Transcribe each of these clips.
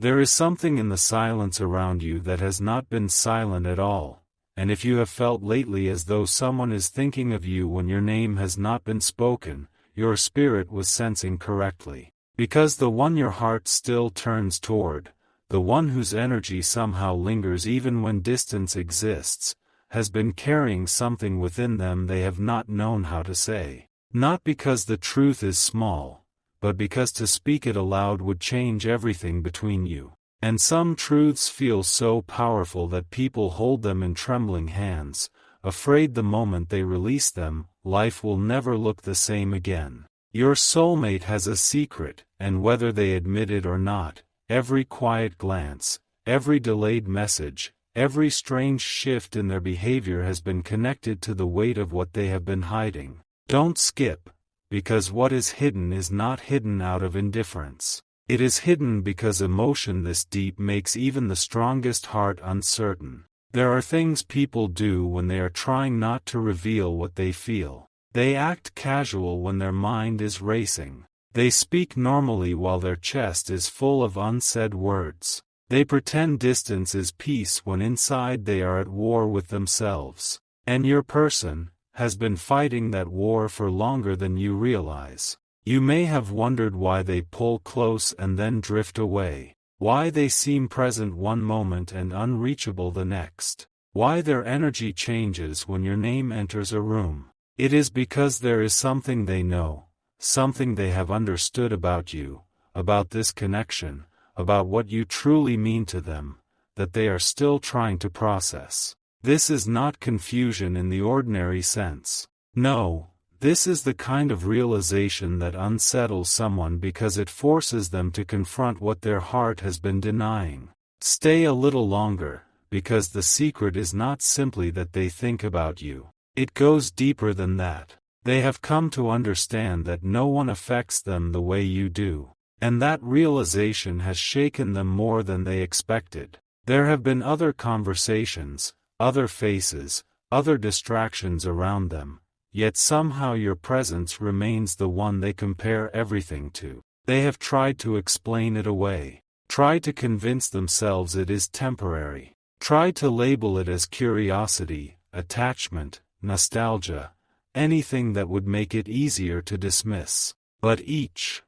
There is something in the silence around you that has not been silent at all, and if you have felt lately as though someone is thinking of you when your name has not been spoken, your spirit was sensing correctly. Because the one your heart still turns toward, the one whose energy somehow lingers even when distance exists, has been carrying something within them they have not known how to say. Not because the truth is small, but because to speak it aloud would change everything between you. And some truths feel so powerful that people hold them in trembling hands, afraid the moment they release them, life will never look the same again. Your soulmate has a secret, and whether they admit it or not, every quiet glance, every delayed message, every strange shift in their behavior has been connected to the weight of what they have been hiding. Don't skip, because what is hidden is not hidden out of indifference. It is hidden because emotion this deep makes even the strongest heart uncertain. There are things people do when they are trying not to reveal what they feel. They act casual when their mind is racing. They speak normally while their chest is full of unsaid words. They pretend distance is peace when inside they are at war with themselves. And your person has been fighting that war for longer than you realize. You may have wondered why they pull close and then drift away. Why they seem present one moment and unreachable the next. Why their energy changes when your name enters a room. It is because there is something they know, something they have understood about you, about this connection, about what you truly mean to them, that they are still trying to process. This is not confusion in the ordinary sense. No, this is the kind of realization that unsettles someone because it forces them to confront what their heart has been denying. Stay a little longer, because the secret is not simply that they think about you. It goes deeper than that. They have come to understand that no one affects them the way you do. And that realization has shaken them more than they expected. There have been other conversations, other faces, other distractions around them, yet somehow your presence remains the one they compare everything to. They have tried to explain it away, tried to convince themselves it is temporary, tried to label it as curiosity, attachment, nostalgia, anything that would make it easier to dismiss. But each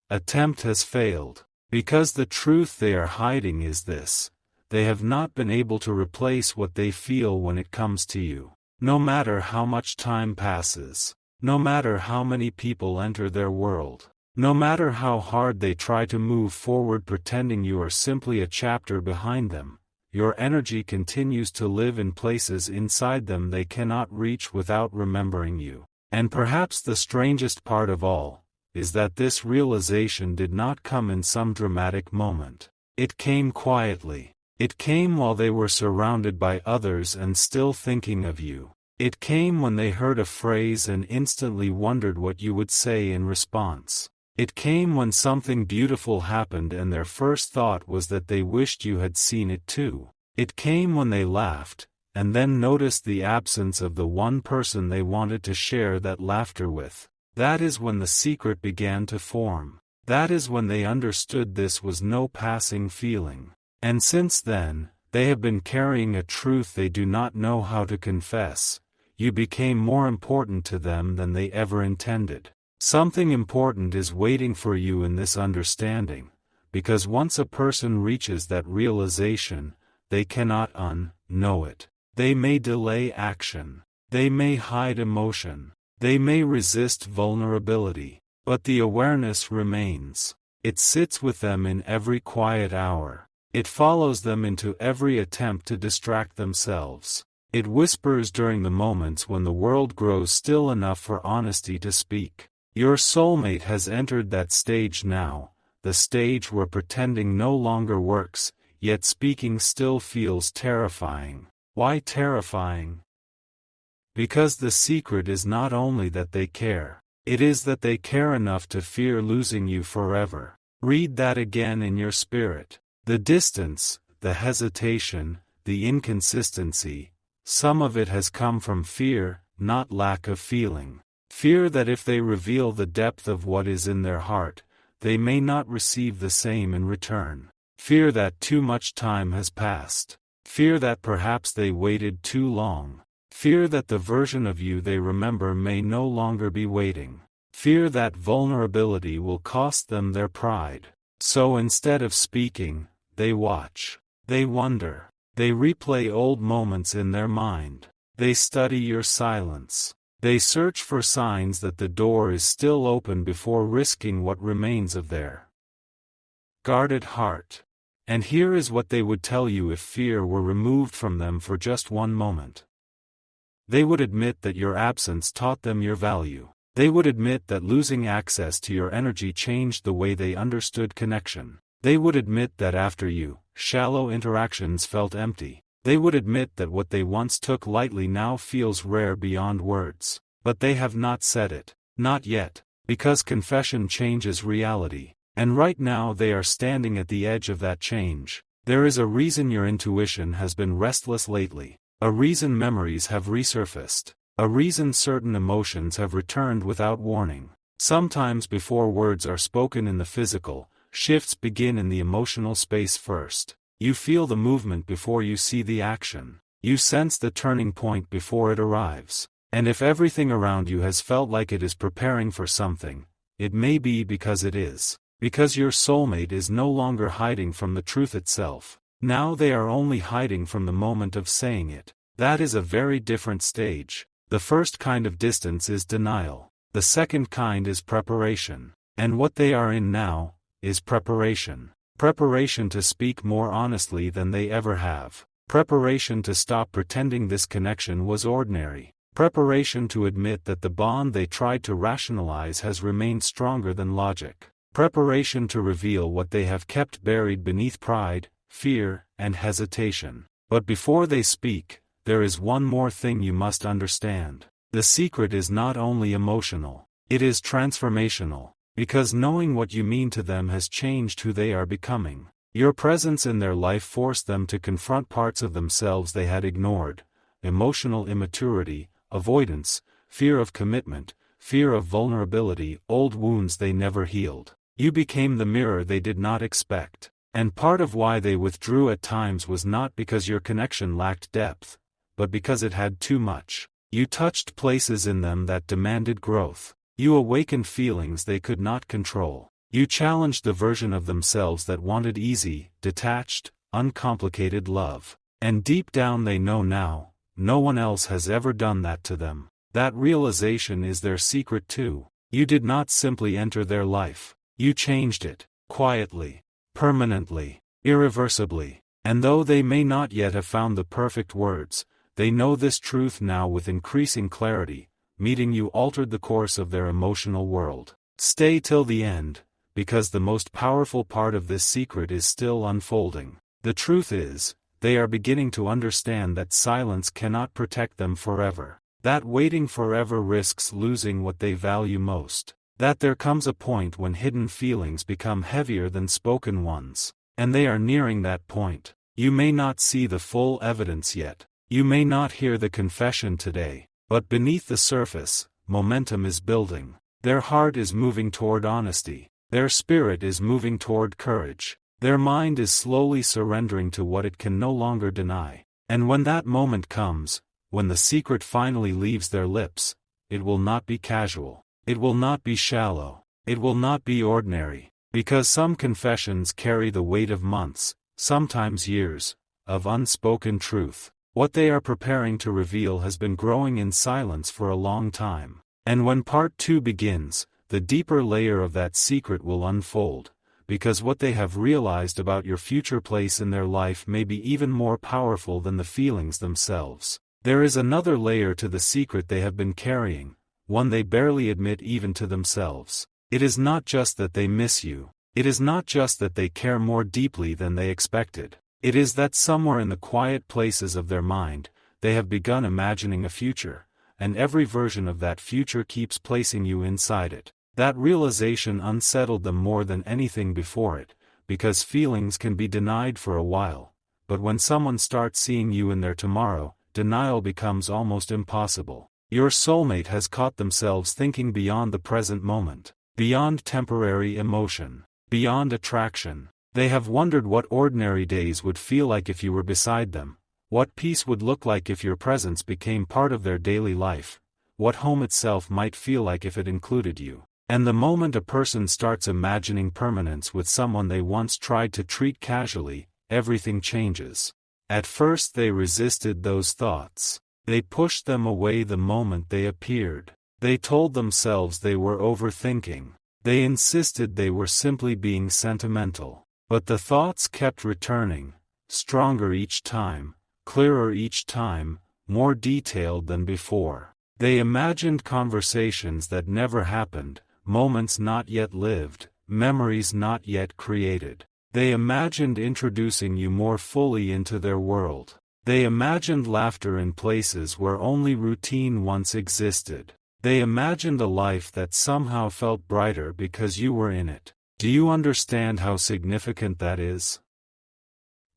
attempt has failed, because the truth they are hiding is this: they have not been able to replace what they feel when it comes to you. No matter how much time passes, no matter how many people enter their world, no matter how hard they try to move forward pretending you are simply a chapter behind them, your energy continues to live in places inside them they cannot reach without remembering you. And perhaps the strangest part of all is that this realization did not come in some dramatic moment. It came quietly. It came while they were surrounded by others and still thinking of you. It came when they heard a phrase and instantly wondered what you would say in response. It came when something beautiful happened and their first thought was that they wished you had seen it too. It came when they laughed, and then noticed the absence of the one person they wanted to share that laughter with. That is when the secret began to form. That is when they understood this was no passing feeling. And since then, they have been carrying a truth they do not know how to confess. You became more important to them than they ever intended. Something important is waiting for you in this understanding, because once a person reaches that realization, they cannot unknow it. They may delay action. They may hide emotion. They may resist vulnerability. But the awareness remains. It sits with them in every quiet hour. It follows them into every attempt to distract themselves. It whispers during the moments when the world grows still enough for honesty to speak. Your soulmate has entered that stage now, the stage where pretending no longer works, yet speaking still feels terrifying. Why terrifying? Because the secret is not only that they care, it is that they care enough to fear losing you forever. Read that again in your spirit. The distance, the hesitation, the inconsistency, some of it has come from fear, not lack of feeling. Fear that if they reveal the depth of what is in their heart, they may not receive the same in return. Fear that too much time has passed. Fear that perhaps they waited too long. Fear that the version of you they remember may no longer be waiting. Fear that vulnerability will cost them their pride. So instead of speaking, they watch. They wonder. They replay old moments in their mind. They study your silence. They search for signs that the door is still open before risking what remains of their guarded heart. And here is what they would tell you if fear were removed from them for just one moment. They would admit that your absence taught them your value. They would admit that losing access to your energy changed the way they understood connection. They would admit that after you, shallow interactions felt empty. They would admit that what they once took lightly now feels rare beyond words. But they have not said it. Not yet. Because confession changes reality. And right now they are standing at the edge of that change. There is a reason your intuition has been restless lately. A reason memories have resurfaced. A reason certain emotions have returned without warning. Sometimes before words are spoken in the physical, shifts begin in the emotional space first. You feel the movement before you see the action. You sense the turning point before it arrives. And if everything around you has felt like it is preparing for something, it may be because it is. Because your soulmate is no longer hiding from the truth itself. Now they are only hiding from the moment of saying it. That is a very different stage. The first kind of distance is denial. The second kind is preparation. And what they are in now is preparation. Preparation to speak more honestly than they ever have. Preparation to stop pretending this connection was ordinary. Preparation to admit that the bond they tried to rationalize has remained stronger than logic. Preparation to reveal what they have kept buried beneath pride, fear, and hesitation. But before they speak, there is one more thing you must understand. The secret is not only emotional, it is transformational. Because knowing what you mean to them has changed who they are becoming. Your presence in their life forced them to confront parts of themselves they had ignored. Emotional immaturity, avoidance, fear of commitment, fear of vulnerability, old wounds they never healed. You became the mirror they did not expect. And part of why they withdrew at times was not because your connection lacked depth, but because it had too much. You touched places in them that demanded growth. You awakened feelings they could not control. You challenged the version of themselves that wanted easy, detached, uncomplicated love. And deep down they know now, no one else has ever done that to them. That realization is their secret too. You did not simply enter their life. You changed it, quietly, permanently, irreversibly. And though they may not yet have found the perfect words, they know this truth now with increasing clarity. Meeting you altered the course of their emotional world. Stay till the end, because the most powerful part of this secret is still unfolding. The truth is, they are beginning to understand that silence cannot protect them forever. That waiting forever risks losing what they value most. That there comes a point when hidden feelings become heavier than spoken ones. And they are nearing that point. You may not see the full evidence yet. You may not hear the confession today. But beneath the surface, momentum is building. Their heart is moving toward honesty. Their spirit is moving toward courage. Their mind is slowly surrendering to what it can no longer deny. And when that moment comes, when the secret finally leaves their lips, it will not be casual. It will not be shallow. It will not be ordinary. Because some confessions carry the weight of months, sometimes years, of unspoken truth. What they are preparing to reveal has been growing in silence for a long time. And when part 2 begins, the deeper layer of that secret will unfold, because what they have realized about your future place in their life may be even more powerful than the feelings themselves. There is another layer to the secret they have been carrying, one they barely admit even to themselves. It is not just that they miss you. It is not just that they care more deeply than they expected. It is that somewhere in the quiet places of their mind, they have begun imagining a future, and every version of that future keeps placing you inside it. That realization unsettled them more than anything before it, because feelings can be denied for a while, but when someone starts seeing you in their tomorrow, denial becomes almost impossible. Your soulmate has caught themselves thinking beyond the present moment. beyond temporary emotion, beyond attraction. They have wondered what ordinary days would feel like if you were beside them, what peace would look like if your presence became part of their daily life, what home itself might feel like if it included you. And the moment a person starts imagining permanence with someone they once tried to treat casually, everything changes. At first they resisted those thoughts. They pushed them away the moment they appeared. They told themselves they were overthinking. They insisted they were simply being sentimental. But the thoughts kept returning, stronger each time, clearer each time, more detailed than before. They imagined conversations that never happened, moments not yet lived, memories not yet created. They imagined introducing you more fully into their world. They imagined laughter in places where only routine once existed. They imagined a life that somehow felt brighter because you were in it. Do you understand how significant that is?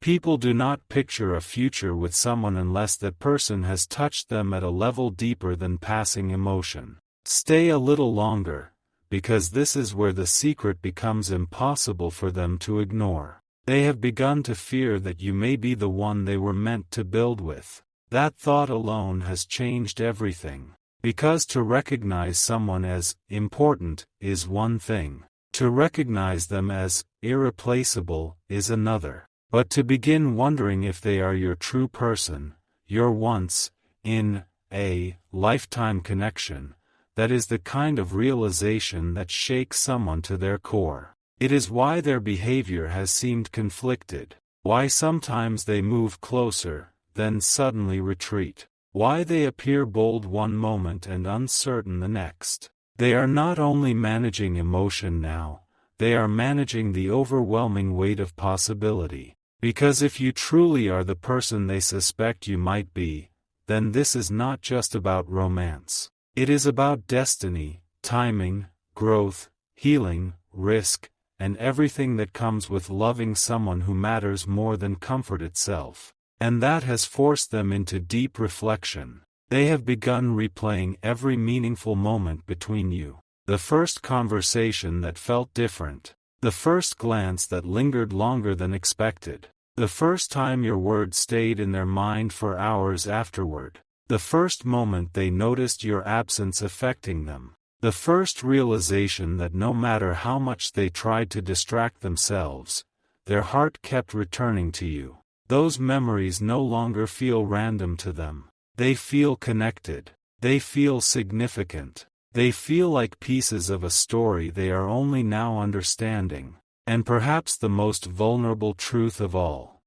People do not picture a future with someone unless that person has touched them at a level deeper than passing emotion. Stay a little longer, because this is where the secret becomes impossible for them to ignore. They have begun to fear that you may be the one they were meant to build with. That thought alone has changed everything. Because to recognize someone as important is one thing. To recognize them as irreplaceable is another. But to begin wondering if they are your true person, your once, in, a, lifetime connection, that is the kind of realization that shakes someone to their core. It is why their behavior has seemed conflicted, why sometimes they move closer, then suddenly retreat, why they appear bold one moment and uncertain the next. They are not only managing emotion now, they are managing the overwhelming weight of possibility. Because if you truly are the person they suspect you might be, then this is not just about romance. It is about destiny, timing, growth, healing, risk, and everything that comes with loving someone who matters more than comfort itself. And that has forced them into deep reflection. They have begun replaying every meaningful moment between you. The first conversation that felt different. The first glance that lingered longer than expected. The first time your words stayed in their mind for hours afterward. The first moment they noticed your absence affecting them. The first realization that no matter how much they tried to distract themselves, their heart kept returning to you. Those memories no longer feel random to them. They feel connected. They feel significant. They feel like pieces of a story they are only now understanding. And perhaps the most vulnerable truth of all.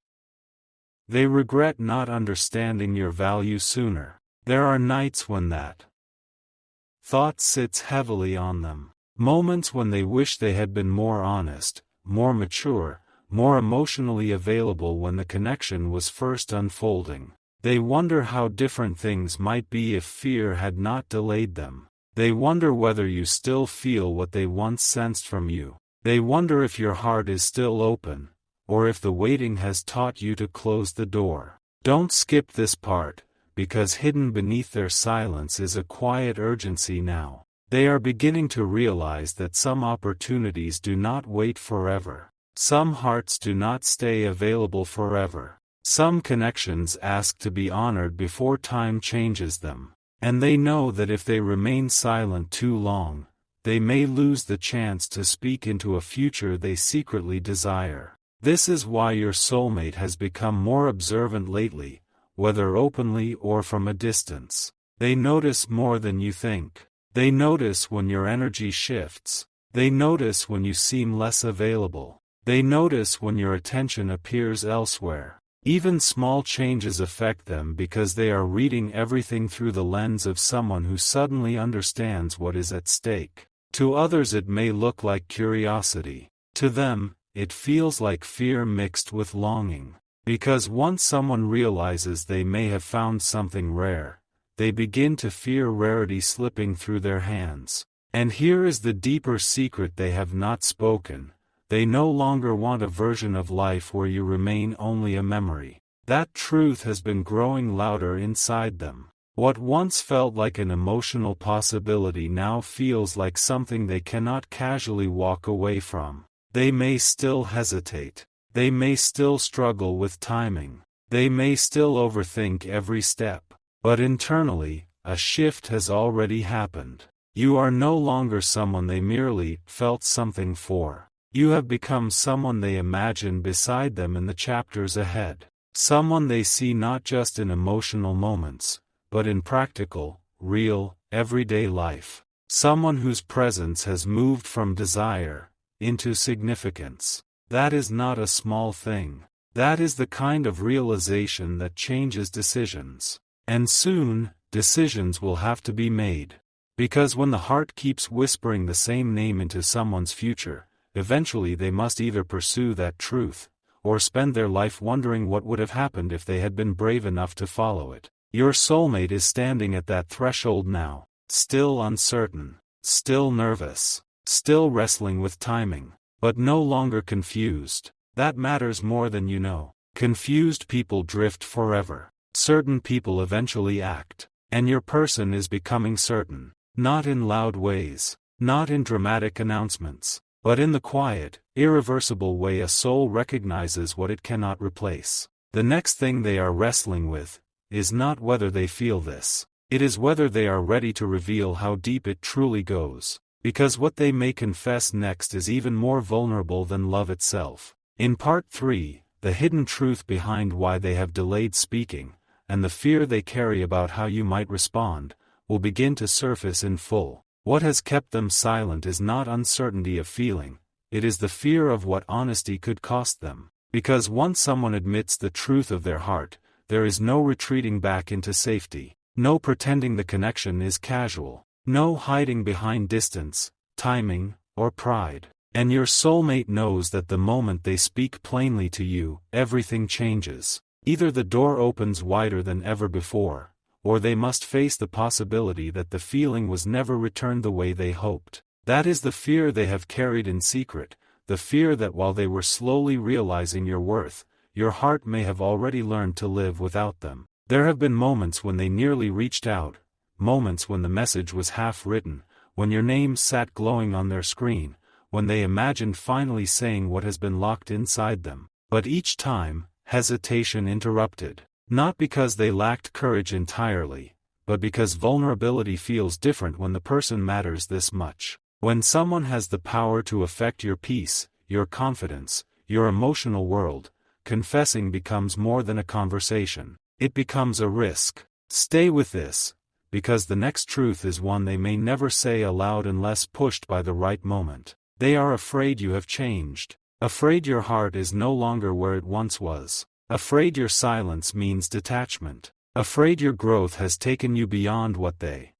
They regret not understanding your value sooner. There are nights when that thought sits heavily on them. Moments when they wish they had been more honest, more mature, more emotionally available when the connection was first unfolding. They wonder how different things might be if fear had not delayed them. They wonder whether you still feel what they once sensed from you. They wonder if your heart is still open, or if the waiting has taught you to close the door. Don't skip this part, because hidden beneath their silence is a quiet urgency now. They are beginning to realize that some opportunities do not wait forever. Some hearts do not stay available forever. Some connections ask to be honored before time changes them. And they know that if they remain silent too long, they may lose the chance to speak into a future they secretly desire. This is why your soulmate has become more observant lately, whether openly or from a distance. They notice more than you think. They notice when your energy shifts. They notice when you seem less available. They notice when your attention appears elsewhere. Even small changes affect them because they are reading everything through the lens of someone who suddenly understands what is at stake. To others it may look like curiosity. To them, it feels like fear mixed with longing. Because once someone realizes they may have found something rare, they begin to fear rarity slipping through their hands. And here is the deeper secret they have not spoken. They no longer want a version of life where you remain only a memory. That truth has been growing louder inside them. What once felt like an emotional possibility now feels like something they cannot casually walk away from. They may still hesitate. They may still struggle with timing. They may still overthink every step. But internally, a shift has already happened. You are no longer someone they merely felt something for. You have become someone they imagine beside them in the chapters ahead. Someone they see not just in emotional moments, but in practical, real, everyday life. Someone whose presence has moved from desire into significance. That is not a small thing. That is the kind of realization that changes decisions. And soon, decisions will have to be made. Because when the heart keeps whispering the same name into someone's future, eventually they must either pursue that truth, or spend their life wondering what would have happened if they had been brave enough to follow it. Your soulmate is standing at that threshold now, still uncertain, still nervous, still wrestling with timing, but no longer confused. That matters more than you know. Confused people drift forever. Certain people eventually act. And your person is becoming certain. Not in loud ways, not in dramatic announcements, but in the quiet, irreversible way a soul recognizes what it cannot replace. The next thing they are wrestling with is not whether they feel this. It is whether they are ready to reveal how deep it truly goes. Because what they may confess next is even more vulnerable than love itself. In part 3, the hidden truth behind why they have delayed speaking, and the fear they carry about how you might respond, will begin to surface in full. What has kept them silent is not uncertainty of feeling, it is the fear of what honesty could cost them. Because once someone admits the truth of their heart, there is no retreating back into safety, no pretending the connection is casual, no hiding behind distance, timing, or pride. And your soulmate knows that the moment they speak plainly to you, everything changes. Either the door opens wider than ever before, or they must face the possibility that the feeling was never returned the way they hoped. That is the fear they have carried in secret, the fear that while they were slowly realizing your worth, your heart may have already learned to live without them. There have been moments when they nearly reached out, moments when the message was half written, when your name sat glowing on their screen, when they imagined finally saying what has been locked inside them. But each time, hesitation interrupted. Not because they lacked courage entirely, but because vulnerability feels different when the person matters this much. When someone has the power to affect your peace, your confidence, your emotional world, confessing becomes more than a conversation. It becomes a risk. Stay with this, because the next truth is one they may never say aloud unless pushed by the right moment. They are afraid you have changed. Afraid your heart is no longer where it once was. Afraid your silence means detachment. Afraid your growth has taken you beyond what they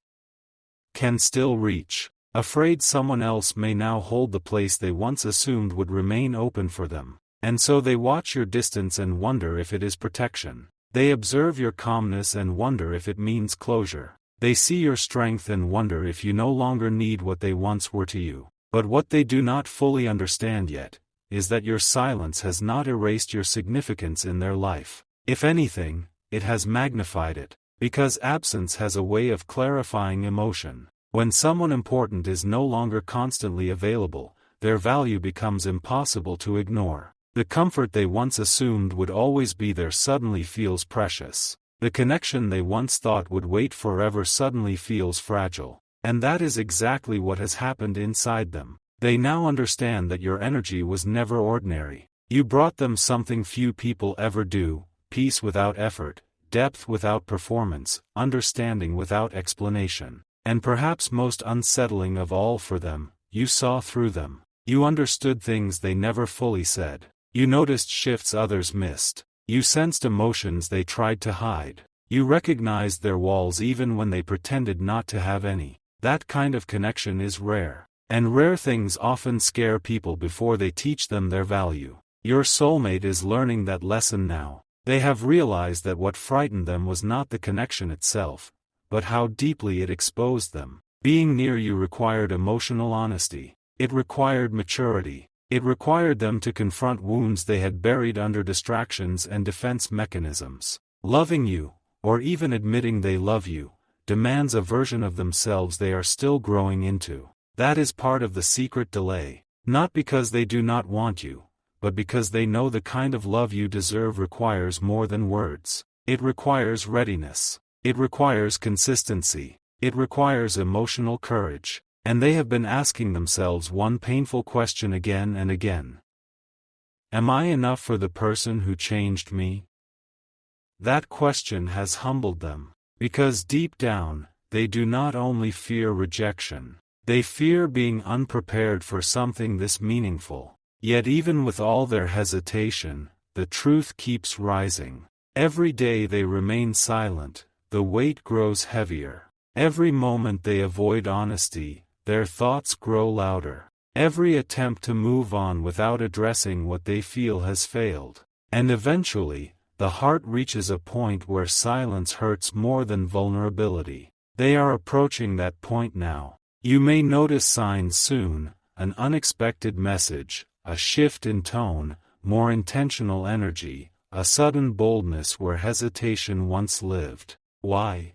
can still reach. Afraid someone else may now hold the place they once assumed would remain open for them. And so they watch your distance and wonder if it is protection. They observe your calmness and wonder if it means closure. They see your strength and wonder if you no longer need what they once were to you. But what they do not fully understand yet is that your silence has not erased your significance in their life. If anything, it has magnified it, because absence has a way of clarifying emotion. When someone important is no longer constantly available, their value becomes impossible to ignore. The comfort they once assumed would always be there suddenly feels precious. The connection they once thought would wait forever suddenly feels fragile. And that is exactly what has happened inside them. They now understand that your energy was never ordinary. You brought them something few people ever do: peace without effort, depth without performance, understanding without explanation. And perhaps most unsettling of all for them, you saw through them. You understood things they never fully said. You noticed shifts others missed. You sensed emotions they tried to hide. You recognized their walls even when they pretended not to have any. That kind of connection is rare. And rare things often scare people before they teach them their value. Your soulmate is learning that lesson now. They have realized that what frightened them was not the connection itself, but how deeply it exposed them. Being near you required emotional honesty. It required maturity. It required them to confront wounds they had buried under distractions and defense mechanisms. Loving you, or even admitting they love you, demands a version of themselves they are still growing into. That is part of the secret delay, not because they do not want you, but because they know the kind of love you deserve requires more than words. It requires readiness. It requires consistency. It requires emotional courage. And they have been asking themselves one painful question again and again. Am I enough for the person who changed me? That question has humbled them, because deep down, they do not only fear rejection, they fear being unprepared for something this meaningful. Yet even with all their hesitation, the truth keeps rising. Every day they remain silent, the weight grows heavier. Every moment they avoid honesty, their thoughts grow louder. Every attempt to move on without addressing what they feel has failed. And eventually, the heart reaches a point where silence hurts more than vulnerability. They are approaching that point now. You may notice signs soon, an unexpected message, a shift in tone, more intentional energy, a sudden boldness where hesitation once lived. Why?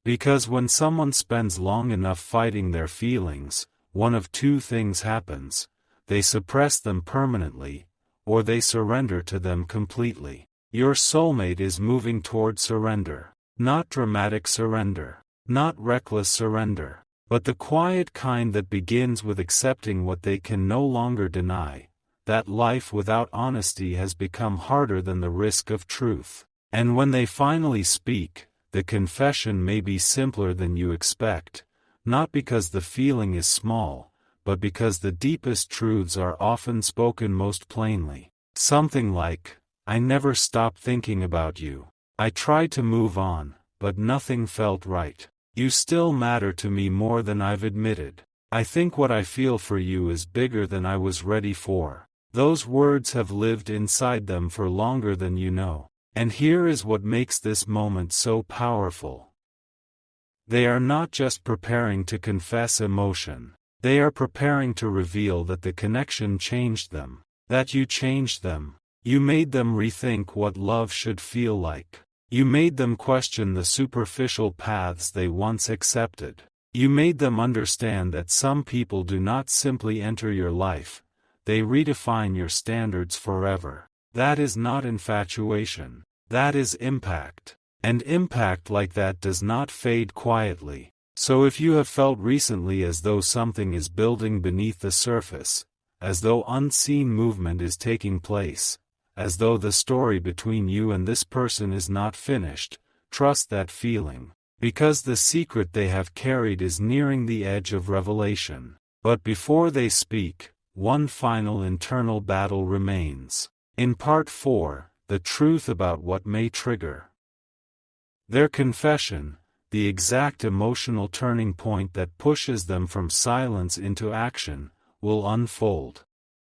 Because when someone spends long enough fighting their feelings, one of two things happens: they suppress them permanently, or they surrender to them completely. Your soulmate is moving toward surrender. Not dramatic surrender. Not reckless surrender. But the quiet kind that begins with accepting what they can no longer deny, that life without honesty has become harder than the risk of truth. And when they finally speak, the confession may be simpler than you expect, not because the feeling is small, but because the deepest truths are often spoken most plainly. Something like, "I never stopped thinking about you. I tried to move on, but nothing felt right. You still matter to me more than I've admitted. I think what I feel for you is bigger than I was ready for." Those words have lived inside them for longer than you know. And here is what makes this moment so powerful. They are not just preparing to confess emotion. They are preparing to reveal that the connection changed them. That you changed them. You made them rethink what love should feel like. You made them question the superficial paths they once accepted. You made them understand that some people do not simply enter your life, they redefine your standards forever. That is not infatuation. That is impact. And impact like that does not fade quietly. So if you have felt recently as though something is building beneath the surface, as though unseen movement is taking place, as though the story between you and this person is not finished, trust that feeling. Because the secret they have carried is nearing the edge of revelation. But before they speak, one final internal battle remains. In Part 4, the truth about what may trigger their confession, the exact emotional turning point that pushes them from silence into action, will unfold.